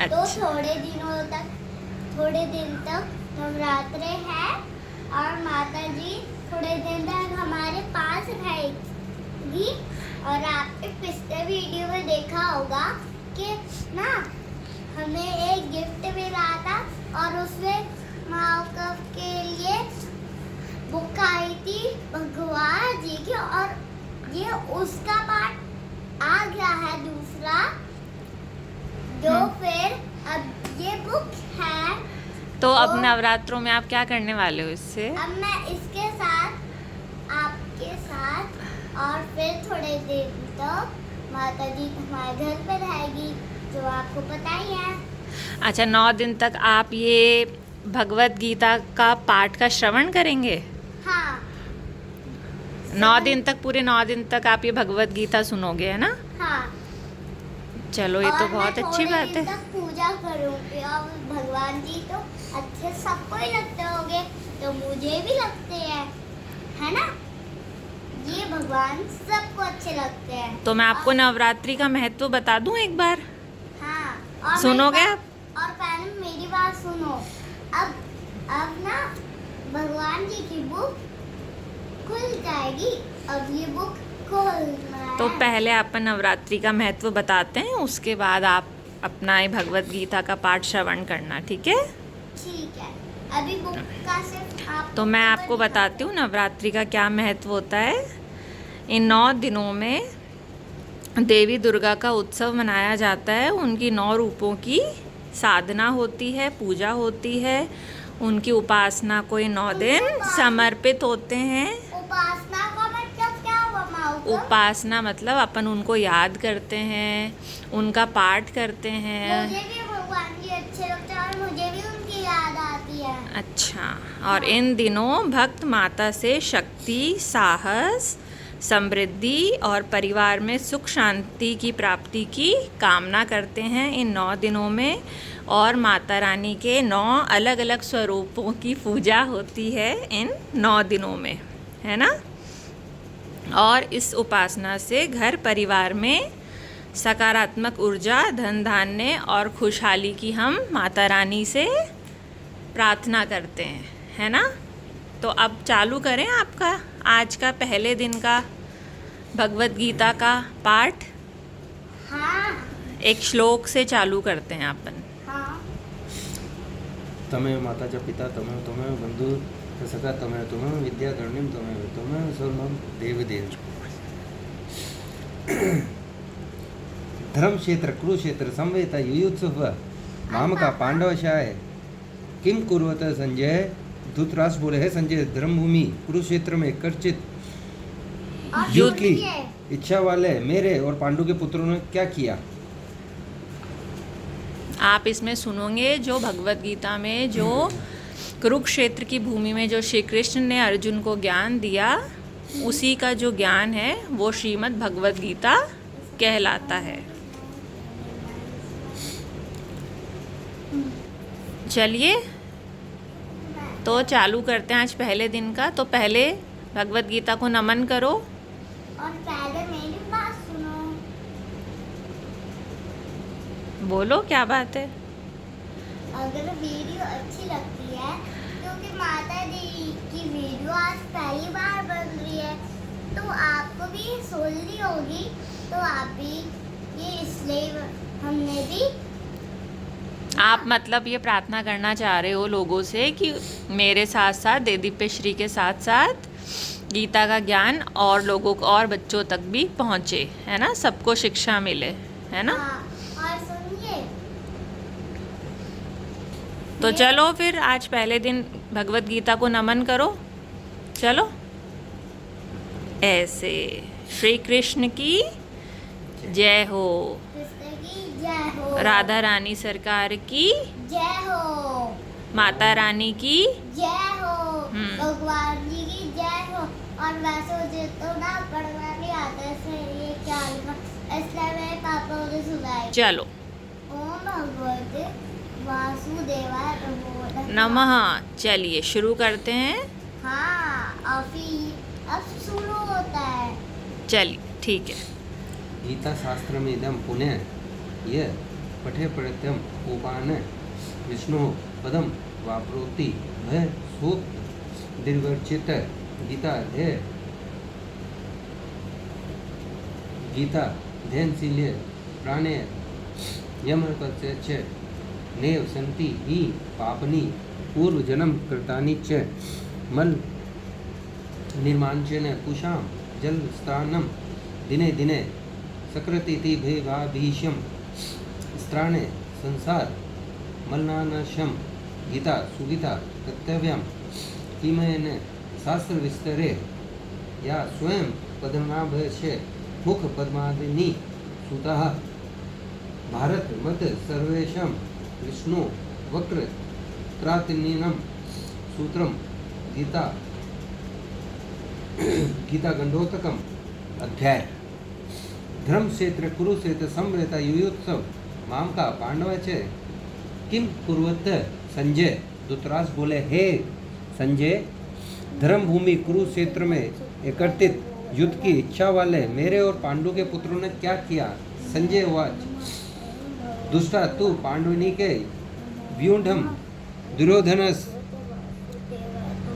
तो अच्छा। थोड़े दिन तक नवरात्रे है और माता जी थोड़े दिन तक हमारे पास रहेगी। और आपने पिछले वीडियो में देखा होगा कि ना हमें एक गिफ्ट मिला था और उसमें माँ के लिए बुक आई थी भगवान जी की, और ये उसका पार्ट आ गया है दूसरा, जो फिर अब ये बुक है। तो अब नवरात्रों में आप क्या करने वाले हो इससे? अब मैं इसके साथ आपके साथ और फिर थोड़े देर तक माता जी हमारे घर पे रहेगी, जो आपको पता ही है। अच्छा, 9 दिन तक आप ये भगवत गीता का पाठ का श्रवण करेंगे? हाँ 9 दिन तक, पूरे 9 दिन तक आप ये भगवत गीता सुनोगे, है ना? हाँ। चलो, ये तो बहुत अच्छी बात है। थोड़े दिन तक पूजा करूँगी और भगवान जी तो अच्छे सबको ही लगते होंगे, तो मुझे भी लगते हैं, है ना? ये भगवान सबको अच्छे लगते हैं। तो मैं आपको नवरात्रि का महत्व बता दूं एक बार? हाँ, और सुनोगे आप? और पहले मेरी बात सुनो। अब ना भगवान जी की बुक खुल जाएगी। अब ये बुक खोलना है। तो पहले अपन नवरात्रि का महत्व बताते हैं, उसके बाद आप अपना ये भगवत गीता का पाठ श्रवण करना, ठीक है? ठीक है। अभी बुक का सिर्फ आप तो मैं आपको बताती हूँ नवरात्रि का क्या महत्व होता है। इन 9 दिनों में देवी दुर्गा का उत्सव मनाया जाता है। उनकी 9 रूपों की साधना होती है, पूजा होती है। उनकी उपासना को ये 9 दिन समर्पित होते हैं। उपासना का मतलब क्या हुआ माँ? उपासना मतलब अपन उनको याद करते हैं, उनका पाठ करते हैं। मुझे भी भगवान जी अच्छे लगते हैं और मुझे भी उनकी याद आती है। अच्छा, और इन दिनों भक्त माता से शक्ति, साहस, समृद्धि और परिवार में सुख शांति की प्राप्ति की कामना करते हैं इन 9 दिनों में। और माता रानी के 9 अलग अलग स्वरूपों की पूजा होती है इन 9 दिनों में, है ना? और इस उपासना से घर परिवार में सकारात्मक ऊर्जा, धन धान्य और खुशहाली की हम माता रानी से प्रार्थना करते हैं, है ना? तो अब चालू करें आपका आज का पहले दिन का भगवत गीता का पाठ। हाँ एक श्लोक से चालू करते हैं अपन। हाँ। तमेव माता च पिता तमेव बंधु सखा तमेव विद्या धर्णिम तमेव सर्वं देवदेव। धर्म क्षेत्र कुरुक्षेत्र संवेता युयुत्सुः मामका पांडवशाय किम कुर्वत संजय। धृतराष्ट्र बोले, है संजय, धर्मभूमि कुरुक्षेत्र में कर्चित और युद्ध की सुनिए, इच्छा वाले मेरे और पांडु के पुत्रों ने क्या किया? आप इसमें सुनोगे जो भगवत गीता में जो कुरुक्षेत्र की भूमि में जो श्री कृष्ण ने अर्जुन को ज्ञान दिया, उसी का जो ज्ञान है वो श्रीमद् भगवत गीता कहलाता है। चलिए, तो चालू करते हैं आज पहले दिन का। तो पहले भगवत गीता को नमन करो। और पहले मेरी बात सुनो। बोलो, क्या बात है? अगर वीडियो अच्छी लगती है, क्योंकि माता जी की वीडियो आज पहली बार बन रही है, तो आपको भी सुननी होगी, तो आप भी ये इसलिए हमने भी। आप मतलब ये प्रार्थना करना चाह रहे हो लोगों से कि मेरे साथ साथ देदीप्य श्री के साथ साथ गीता का ज्ञान और लोगों को और बच्चों तक भी पहुँचे, है ना? सबको शिक्षा मिले, है ना? हाँ, और सुनिए, तो चलो फिर आज पहले दिन भगवत गीता को नमन करो। चलो, ऐसे श्री कृष्ण की जय हो, कृष्ण की जय हो, राधा रानी सरकार की जय हो, माता रानी की जय हो, हम्म। भगवान जी की जय हो। और वैसे मुझे तो ना पढ़ना नहीं आता, इसलिए ये क्या लिखा, इसलिए मेरे पापा मुझे सुनाए। चलो, ओम भगवते वासुदेवाय नमः। चलिए शुरू करते हैं। हाँ, अब शुरू होता है। चलिए, ठीक है। गीता शास्त्र में इदम पुण्य ये पठे प्रत्यम उपान विष्णु पदम वाप्रोति भय सूक्त दीर्घचित गीता ध्येय गीता ध्यनशील्य प्राणे यमकस्य नेव संति ही पापनी पूर्व जन्म कृतानि च मल निर्मांचन कुशाम जल स्नानम दिने दिने सकृति भेभाभीषम स्त्राणे संसार मलनानशम गीता सुगीता कर्तव्यम किमयन शास्त्र विस्तरे या स्वयं पद्मनाभस्य मुख पद्मादिनी सुतः भारत मत सर्वेशम विष्णु वक्र त्रातिनीनम सूत्रम गीता गीता गंडोतकम अध्याय धर्म क्षेत्र कुरुक्षेत्र संवेता युयुत्सव माम का पांडव चे किम कुर्वत संजय धृतराष्ट्र बोले हे संजय धर्म भूमि कुरुक्षेत्र में एकत्रित युद्ध की इच्छा वाले मेरे और पांडु के पुत्रों ने क्या किया। संजय वाच दुष्टा तू पांडुनी के व्यूढ़म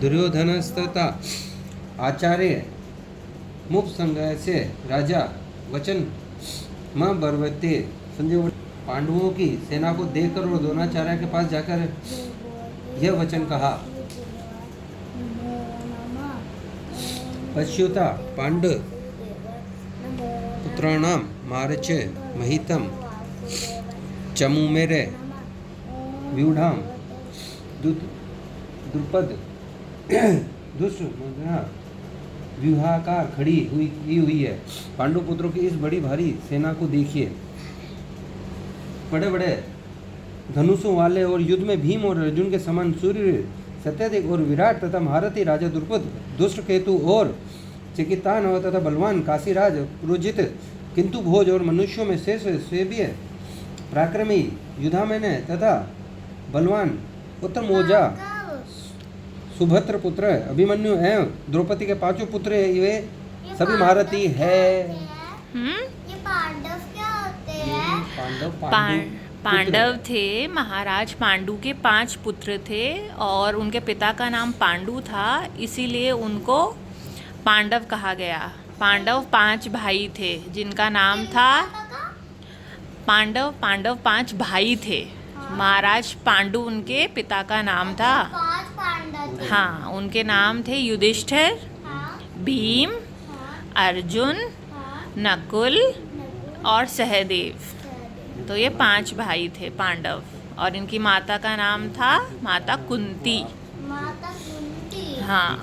दुर्योधनस तथा आचार्य मुख संग्रह से राजा वचन म बरवते। संजय पांडवों की सेना को देखकर और द्रोणाचार्य के पास जाकर यह वचन कहा, पश्युता पांड पुत्राणाम मारच महितम चमु मेरे व्यूढ़ाम द्रुपद दुष्ट व्यूहाकार खड़ी हुई है। पांडु पुत्रों की इस बड़ी भारी सेना को देखिए, बड़े बड़े धनुषों वाले और युद्ध में भीम और अर्जुन के समान सूर्य सत्यदेव और विराट तथा महारथी राजा द्रुपद दुष्ट केतु और चिकितान तथा बलवान काशीराज पुरोजित किंतु भोज और मनुष्यों में शेष सेव्य पराक्रमी युधामन्य तथा बलवान उत्तम ओजा सुभद्र पुत्र अभिमन्यु एवं द्रौपदी के पांचों पुत्र वे सभी महारथी है। ये पांडव क्या होते हैं? पांडव थे, महाराज पांडु के 5 पुत्र थे और उनके पिता का नाम पांडु था, इसीलिए उनको पांडव कहा गया। पांडव 5 भाई थे जिनका नाम था पांडव 5 भाई थे। महाराज पांडु उनके पिता का नाम था। 5 पांडव थे। हाँ, उनके नाम थे युधिष्ठिर, भीम, अर्जुन, नकुल और सहदेव। तो ये 5 भाई थे पांडव। और इनकी माता का नाम था माता कुंती। माता कुंती। हाँ,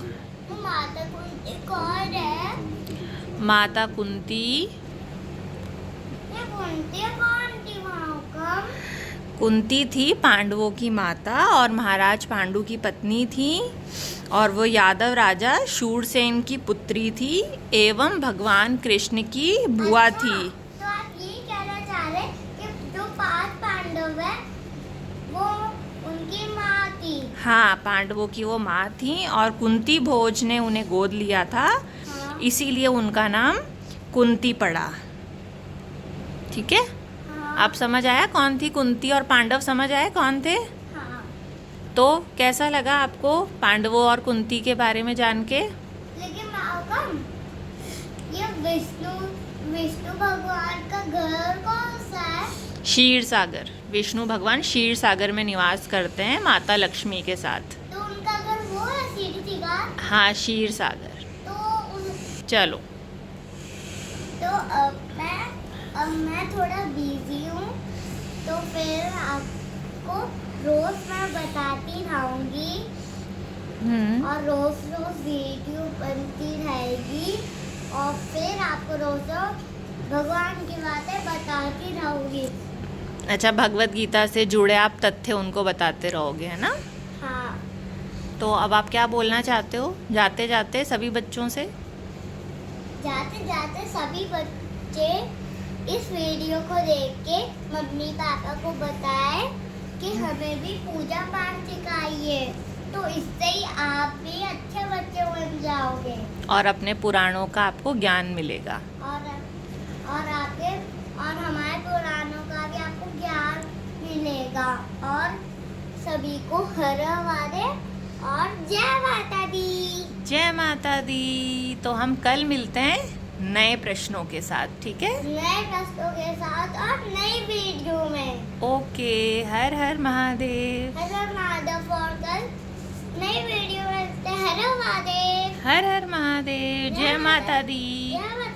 तो माता कुंती कौन है? माता कुंती ये कुंती कौन थी? महाकम कुंती थी पांडवों की माता और महाराज पांडु की पत्नी थी, और वो यादव राजा शूरसेन की पुत्री थी एवं भगवान कृष्ण की बुआ थी। तो आप ये कहना चाह रहे कि जो 5 पांडव है वो उनकी माँ थी? हाँ, पांडवों की वो माँ थी और कुंती भोज ने उन्हें गोद लिया था। हाँ। इसीलिए उनका नाम कुंती पड़ा। ठीक है, हाँ। आप समझ आया कौन थी कुंती और पांडव? समझ आए कौन थे? हाँ। तो कैसा लगा आपको पांडवों और कुंती के बारे में जान के? लेकिन महाकम ये विष्णु भगवान का घर कौन सा है? क्षीर सागर। विष्णु भगवान क्षीर सागर में निवास करते हैं माता लक्ष्मी के साथ। तो उनका घर वो है सीढ़ी का? हाँ, क्षीर सागर। तो चलो, तो अब मैं थोड़ा बिजी हूँ, तो फिर आपको रोज मैं बताती रहूँगी और रोज वीडियो बनती रहेगी और फिर आपको रोज भगवान की बातें बताती रहूँगी। अच्छा, भगवत गीता से जुड़े आप तथ्य उनको बताते रहोगे, है ना? हाँ। तो अब आप क्या बोलना चाहते हो जाते जाते सभी बच्चों से? जाते जाते सभी बच्चे इस वीडियो को देख के मम्मी पापा को बताएं कि हमें भी पूजा पाठ सिखाइए, तो इससे ही आप भी अच्छे बच्चे बन जाओगे और अपने पुराणों का आपको ज्ञान मिलेगा। और हमारे पुराणों का भी आपको ज्ञान बनेगा। और सभी को हर हमारे और जय माता दी। जय माता दी। तो हम कल मिलते हैं नए प्रश्नों के साथ, ठीक है? नए प्रश्नों के साथ और नई वीडियो में। ओके, हर हर महादेव। हर हर महादेव। और कल नई वीडियो में मिलते हैं। हर हर महादेव। हर हर महादेव। जय माता दी। जय माता